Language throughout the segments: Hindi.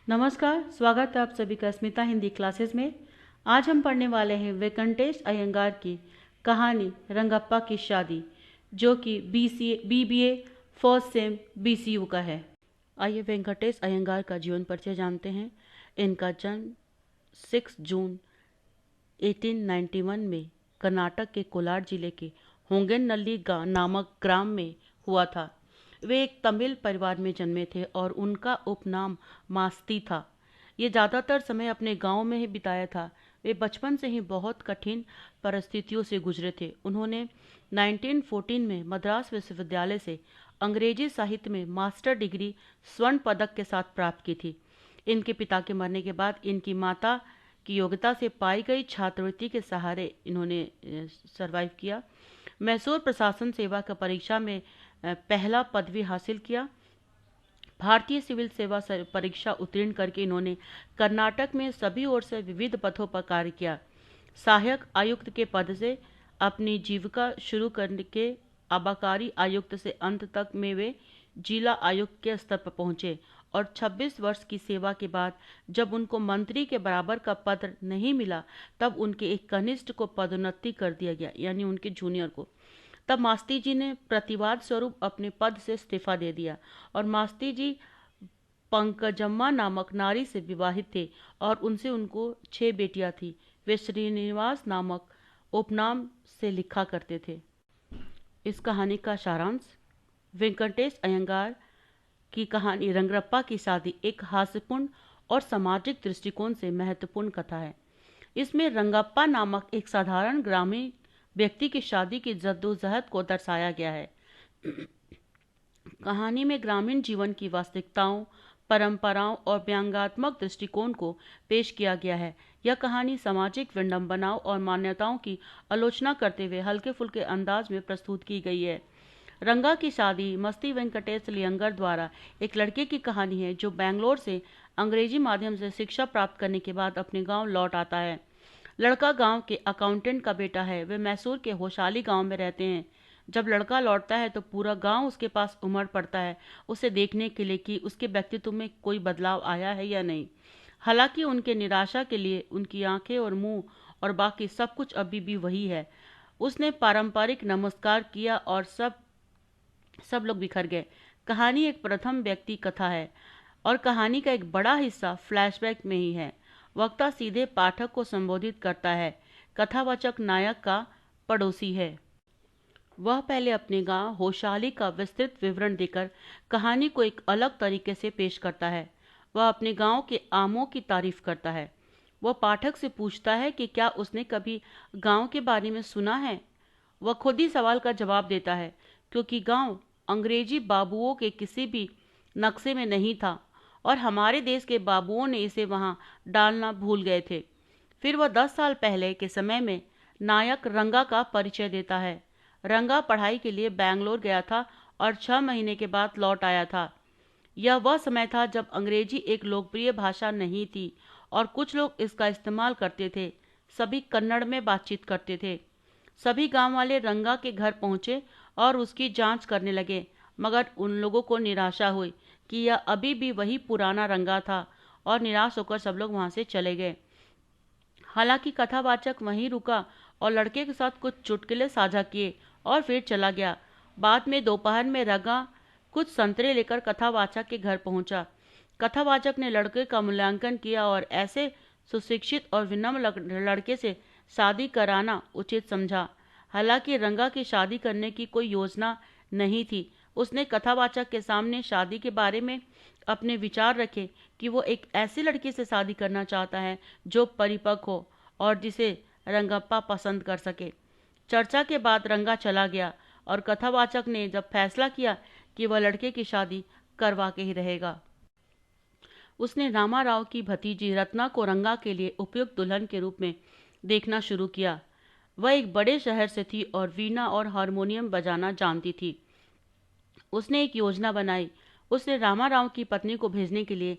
नमस्कार, स्वागत है आप सभी का स्मिता हिंदी क्लासेस में। आज हम पढ़ने वाले हैं वेंकटेश अयंगार की कहानी रंगप्पा की शादी, जो कि बीबीए फर्स्ट सेम बीसीयू का है। आइए वेंकटेश अयंगार का जीवन परिचय जानते हैं। इनका जन्म 6 जून 1891 में कर्नाटक के कोलार जिले के होंगेनल्ली नामक ग्राम में हुआ था। वे एक तमिल परिवार में जन्मे थे और उनका उपनाम मास्ती था। ये ज़्यादातर समय अपने गांव में ही बिताया था। वे बचपन से ही बहुत कठिन परिस्थितियों से गुजरे थे। उन्होंने 1914 में मद्रास विश्वविद्यालय से अंग्रेजी साहित्य में मास्टर डिग्री स्वर्ण पदक के साथ प्राप्त की थी। इनके पिता के मरने के बाद इनकी माता की योग्यता से पाई गई छात्रवृत्ति के सहारे इन्होंने सरवाइव किया। मैसूर प्रशासन सेवा का परीक्षा में पहला पदवी हासिल किया। भारतीय सिविल सेवा परीक्षा उत्तीर्ण करके इन्होंने कर्नाटक में सभी ओर से विविध पदों पर कार्य किया। सहायक आयुक्त के पद से अपनी जीविका शुरू करके आबकारी आयुक्त से अंत तक में वे जिला आयुक्त के स्तर पर पहुंचे और 26 वर्ष की सेवा के बाद जब उनको मंत्री के बराबर का पद नहीं मिला, तब उनके एक कनिष्ठ को पदोन्नति कर दिया गया, यानी उनके जूनियर को। तब मास्ती जी ने प्रतिवाद स्वरूप अपने पद से इस्तीफा दे दिया और मास्ती जी पंकजम्मा नामक नारी से विवाहित थे और उनसे उनको 6 बेटियां थी। वे श्रीनिवास नामक उपनाम से लिखा करते थे। इस कहानी का सारांश: वेंकटेश अयंगार की कहानी रंगरप्पा की शादी एक हास्यपूर्ण और सामाजिक दृष्टिकोण से महत्वपूर्ण कथा है। इसमें रंगप्पा नामक एक साधारण ग्रामीण व्यक्ति की शादी की जद्दोजहद को दर्शाया गया है। कहानी में ग्रामीण जीवन की वास्तविकताओं, परंपराओं और व्यंग्यात्मक दृष्टिकोण को पेश किया गया है। यह कहानी सामाजिक विडंबनाओं और मान्यताओं की आलोचना करते हुए हल्के फुल्के अंदाज में प्रस्तुत की गई है। रंगा की शादी मस्ती वेंकटेश अयंगार द्वारा एक लड़के की कहानी है जो बेंगलोर से अंग्रेजी माध्यम से शिक्षा प्राप्त करने के बाद अपने गांव लौट आता है। लड़का गांव के अकाउंटेंट का बेटा है। वे मैसूर के होशाली गांव में रहते हैं। जब लड़का लौटता है तो पूरा गांव उसके पास उमड़ पड़ता है उसे देखने के लिए कि उसके व्यक्तित्व में कोई बदलाव आया है या नहीं। हालांकि उनके निराशा के लिए उनकी आंखें और मुंह और बाकी सब कुछ अभी भी वही है। उसने पारंपरिक नमस्कार किया और सब लोग बिखर गए। कहानी एक प्रथम व्यक्ति कथा है और कहानी का एक बड़ा हिस्सा फ्लैशबैक में ही है। वक्ता सीधे पाठक को संबोधित करता है। कथावाचक नायक का पड़ोसी है। वह पहले अपने गांव होशाली का विस्तृत विवरण देकर कहानी को एक अलग तरीके से पेश करता है। वह अपने गांव के आमों की तारीफ करता है। वह पाठक से पूछता है कि क्या उसने कभी गांव के बारे में सुना है। वह खुद ही सवाल का जवाब देता है, क्योंकि गांव अंग्रेजी बाबुओं के किसी भी नक्शे में नहीं था और हमारे देश के बाबुओं ने इसे वहां डालना भूल गए थे। फिर वह 10 साल पहले के समय में नायक रंगा का परिचय देता है। रंगा पढ़ाई के लिए बैंगलोर गया था और 6 महीने के बाद लौट आया था। यह वह समय था जब अंग्रेजी एक लोकप्रिय भाषा नहीं थी और कुछ लोग इसका इस्तेमाल करते थे। सभी कन्नड़ में बातचीत करते थे। सभी गांव वाले रंगा के घर पहुंचे और उसकी जांच करने लगे, मगर उन लोगों को निराशा हुई कि यह अभी भी वही पुराना रंगा था और निराश होकर सब लोग वहां से चले गए। हालांकि कथावाचक वहीं रुका और लड़के के साथ कुछ चुटकुले साझा किए और फिर चला गया। बाद में दोपहर में रंगा कुछ संतरे लेकर कथावाचक के घर पहुंचा। कथावाचक ने लड़के का मूल्यांकन किया और ऐसे सुशिक्षित और विनम्र लड़के से शादी कराना उचित समझा। हालांकि रंगा की शादी करने की कोई योजना नहीं थी। उसने कथावाचक के सामने शादी के बारे में अपने विचार रखे कि वो एक ऐसी लड़की से शादी करना चाहता है जो परिपक्व हो और जिसे रंगप्पा पसंद कर सके। चर्चा के बाद रंगा चला गया और कथावाचक ने जब फैसला किया कि वह लड़के की शादी करवा के ही रहेगा, उसने रामा राव की भतीजी रत्ना को रंगा के लिए उपयुक्त दुल्हन के रूप में देखना शुरू किया। वह एक बड़े शहर से थी और वीणा और हारमोनियम बजाना जानती थी। उसने एक योजना बनाई। उसने रामा राव की पत्नी को भेजने के लिए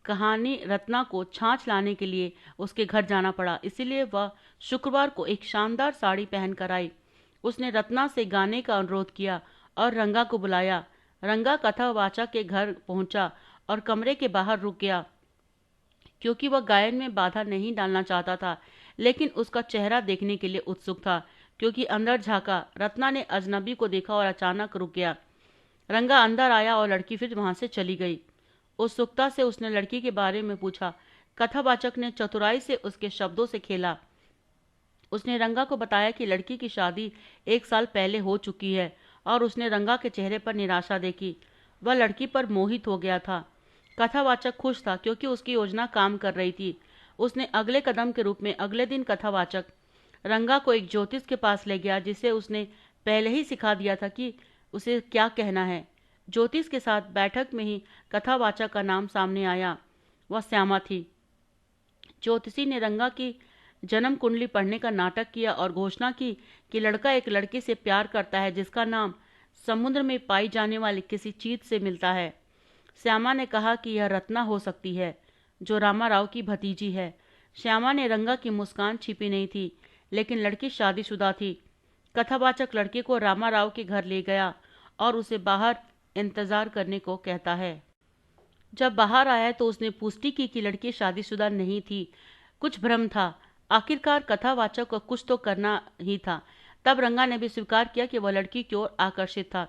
कहानी रत्ना को छाछ लाने के लिए उसके घर जाना पड़ा, इसलिए वह शुक्रवार को एक शानदार साड़ी पहनकर आई। उसने रत्ना से गाने का अनुरोध किया और रंगा को बुलाया। रंगा कथावाचक के घर पहुंचा और कमरे के बाहर रुक गया। क्योंकि वह गायन में बाधा नहीं डालना चाहता था, लेकिन उसका चेहरा देखने के लिए उत्सुक था। क्योंकि अंदर झांका, रत्ना ने अजनबी को देखा और अचानक रुक गया। रंगा अंदर आया और लड़की फिर वहां से चली गई। उत्सुकता से उसने लड़की के बारे में पूछा। कथावाचक ने चतुराई से उसके शब्दों से खेला। उसने रंगा को बताया कि लड़की की शादी 1 साल पहले हो चुकी है और उसने रंगा के चेहरे पर निराशा देखी। वह लड़की पर मोहित हो गया था। कथावाचक खुश था क्योंकि उसकी योजना काम कर रही थी। उसने अगले कदम के रूप में अगले दिन कथावाचक रंगा को एक ज्योतिष के पास ले गया, जिसे उसने पहले ही सिखा दिया था कि उसे क्या कहना है। ज्योतिष के साथ बैठक में ही कथावाचक का नाम सामने आया। वह श्यामा थी। ज्योतिषी ने रंगा की जन्म कुंडली पढ़ने का नाटक किया और घोषणा की कि लड़का एक लड़की से प्यार करता है जिसका नाम समुद्र में पाई जाने वाली किसी चीज से मिलता है। श्यामा ने कहा कि यह रत्ना हो सकती है, जो रामाराव की भतीजी है। श्यामा ने रंगा की मुस्कान छिपी नहीं थी, लेकिन लड़की शादीशुदा थी। कथावाचक लड़के को रामाराव के घर ले गया और उसे बाहर इंतजार करने को कहता है। जब बाहर आया तो उसने पुष्टि की कि लड़की शादीशुदा नहीं थी। कुछ भ्रम था। आखिरकार कथावाचक को कुछ तो करना ही था। तब रंगा ने भी स्वीकार किया कि वह लड़की की ओर आकर्षित था।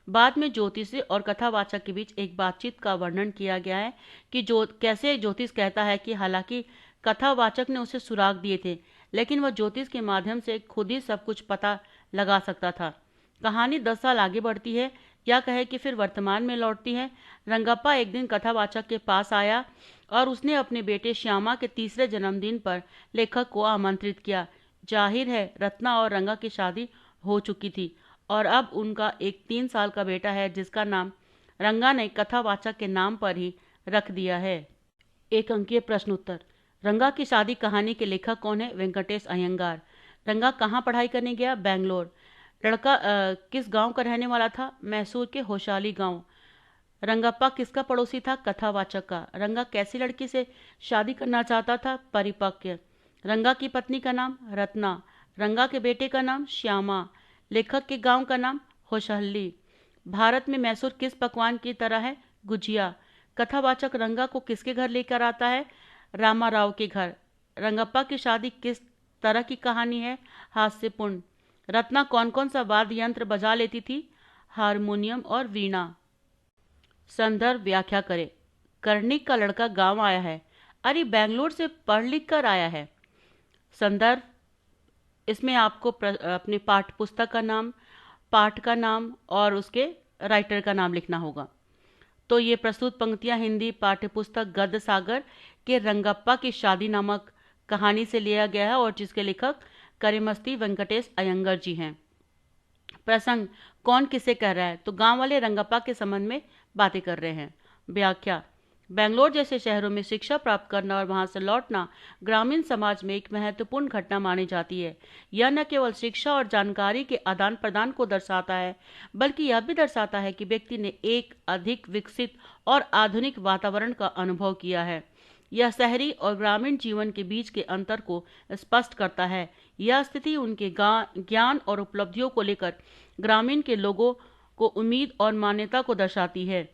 बाद में ज्योतिषी और कथावाचक के बीच एक बातचीत का वर्णन किया गया है कि कैसे ज्योतिष कहता है कि हालांकि कथावाचक ने उसे सुराग दिए थे, लेकिन वह ज्योतिष के माध्यम से खुद ही सब कुछ पता लगा सकता था। कहानी 10 साल आगे बढ़ती है, या कहे कि फिर वर्तमान में लौटती है। रंगप्पा एक दिन कथावाचक के पास आया और उसने अपने बेटे श्यामा के 3रे जन्मदिन पर लेखक को आमंत्रित किया। जाहिर है रत्ना और रंगा की शादी हो चुकी थी और अब उनका एक 3 साल का बेटा है, जिसका नाम रंगा ने कथावाचक के नाम पर ही रख दिया है। 1 अंकीय प्रश्न उत्तर। रंगा की शादी कहानी के लेखक कौन है? वेंकटेश अयंगार। रंगा कहाँ पढ़ाई करने गया? बेंगलोर। लड़का किस गांव का रहने वाला था? मैसूर के होशाली गांव। रंगप्पा किसका पड़ोसी था? कथावाचक का। रंगा कैसी लड़की से शादी करना चाहता था? परिपक्व। रंगा की पत्नी का नाम रत्ना। रंगा के बेटे का नाम श्यामा। लेखक के गांव का नाम होशहल्ली। भारत में मैसूर किस पकवान की तरह है? गुजिया। कथावाचक रंगा को किसके घर लेकर आता है? रामाराव के घर। रंगप्पा की शादी किस तरह की कहानी है? हास्यपूर्ण। रत्ना कौन कौन सा वाद्य यंत्र बजा लेती थी? हारमोनियम और वीणा। संदर्भ व्याख्या करें। कर्णिक का लड़का गांव आया है। अरे बेंगलोर से पढ़ लिख कर आया है। संदर्भ, इसमें आपको अपने पाठ्य पुस्तक का नाम, पाठ का नाम और उसके राइटर का नाम लिखना होगा। तो ये प्रस्तुत पंक्तियां हिंदी पाठ्य पुस्तक गद्य सागर के रंगप्पा की शादी नामक कहानी से लिया गया है और जिसके लेखक करेमस्ती वेंकटेश अयंगर जी हैं। प्रसंग, कौन किसे कह रहा है? तो गांव वाले रंगप्पा के संबंध में बातें कर रहे हैं। व्याख्या, बेंगलोर जैसे शहरों में शिक्षा प्राप्त करना और वहां से लौटना ग्रामीण समाज में एक महत्वपूर्ण घटना मानी जाती है। यह न केवल शिक्षा और जानकारी के आदान प्रदान को दर्शाता है, बल्कि यह भी दर्शाता है कि व्यक्ति ने एक अधिक विकसित और आधुनिक वातावरण का अनुभव किया है। यह शहरी और ग्रामीण जीवन के बीच के अंतर को स्पष्ट करता है। यह स्थिति उनके ज्ञान और उपलब्धियों को लेकर ग्रामीण के लोगों को उम्मीद और मान्यता को दर्शाती है।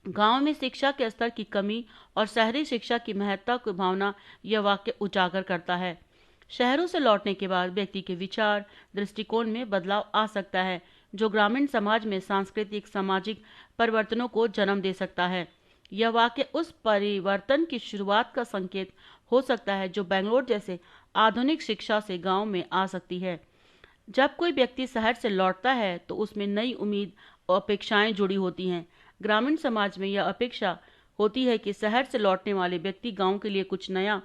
गांव में शिक्षा के स्तर की कमी और शहरी शिक्षा की महत्ता की भावना यह वाक्य उजागर करता है। शहरों से लौटने के बाद व्यक्ति के विचार दृष्टिकोण में बदलाव आ सकता है, जो ग्रामीण समाज में सांस्कृतिक सामाजिक परिवर्तनों को जन्म दे सकता है। यह वाक्य उस परिवर्तन की शुरुआत का संकेत हो सकता है जो बेंगलोर जैसे आधुनिक शिक्षा से गांव में आ सकती है। जब कोई व्यक्ति शहर से लौटता है तो उसमें नई उम्मीद और अपेक्षाएं जुड़ी होती हैं। ग्रामीण समाज में यह अपेक्षा होती है कि शहर से लौटने वाले व्यक्ति गांव के लिए कुछ नया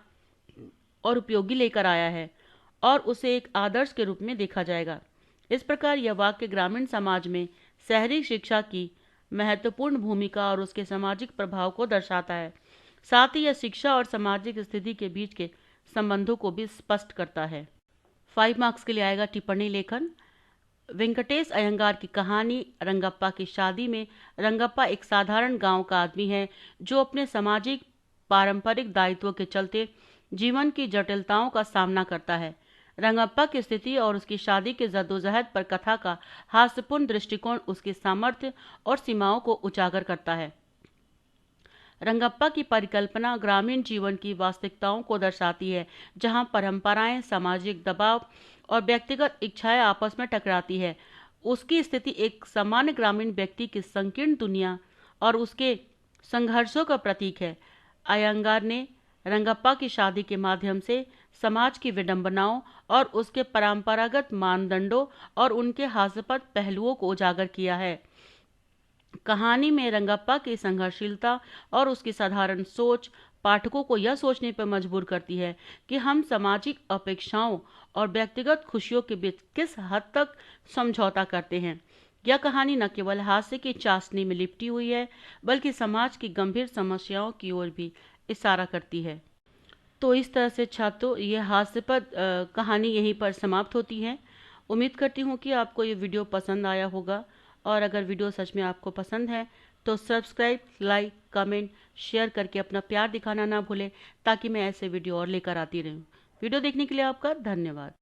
और उपयोगी लेकर आया है और उसे एक आदर्श के रूप में देखा जाएगा। इस प्रकार यह वाक्य ग्रामीण समाज में शहरी शिक्षा की महत्वपूर्ण भूमिका और उसके सामाजिक प्रभाव को दर्शाता है। साथ ही यह शिक्षा और सामाजिक स्थिति के बीच के संबंधों को भी स्पष्ट करता है। 5 मार्क्स के लिए आएगा टिप्पणी लेखन। वेंकटेश अयंगार की कहानी रंगप्पा की शादी में रंगप्पा एक साधारण गांव का आदमी है जो अपने सामाजिक पारंपरिक दायित्वों के चलते जीवन की जटिलताओं का सामना करता है। रंगप्पा की स्थिति और उसकी शादी के जद्दोजहद पर कथा का हास्यपूर्ण दृष्टिकोण उसके सामर्थ्य और सीमाओं को उजागर करता है। रंगप्पा की परिकल्पना ग्रामीण जीवन की वास्तविकताओं को दर्शाती है, जहां परंपराएं, सामाजिक दबाव और व्यक्तिगत इच्छाएं आपस में टकराती है। उसकी स्थिति एक सामान्य ग्रामीण व्यक्ति की संकीर्ण दुनिया और उसके संघर्षों का प्रतीक है। अयंगार ने रंगप्पा की शादी के माध्यम से समाज की विडंबनाओं और उसके परंपरागत मानदंडों और उनके हास्यास्पद पहलुओं को उजागर किया है। कहानी में रंगप्पा की संघर्षशीलता और उसकी साधारण सोच पाठकों को यह सोचने पर मजबूर करती है कि हम सामाजिक अपेक्षाओं और व्यक्तिगत खुशियों के बीच किस हद तक समझौता करते हैं। यह कहानी न केवल हास्य की चाशनी में लिपटी हुई है, बल्कि समाज की गंभीर समस्याओं की ओर भी इशारा करती है। तो इस तरह से छात्रों, ये हास्यास्पद कहानी यहीं पर समाप्त होती है। उम्मीद करती हूँ कि आपको ये वीडियो पसंद आया होगा, और अगर वीडियो सच में आपको पसंद है तो सब्सक्राइब, लाइक, कमेंट, शेयर करके अपना प्यार दिखाना ना भूलें, ताकि मैं ऐसे वीडियो और लेकर आती रहूँ। वीडियो देखने के लिए आपका धन्यवाद।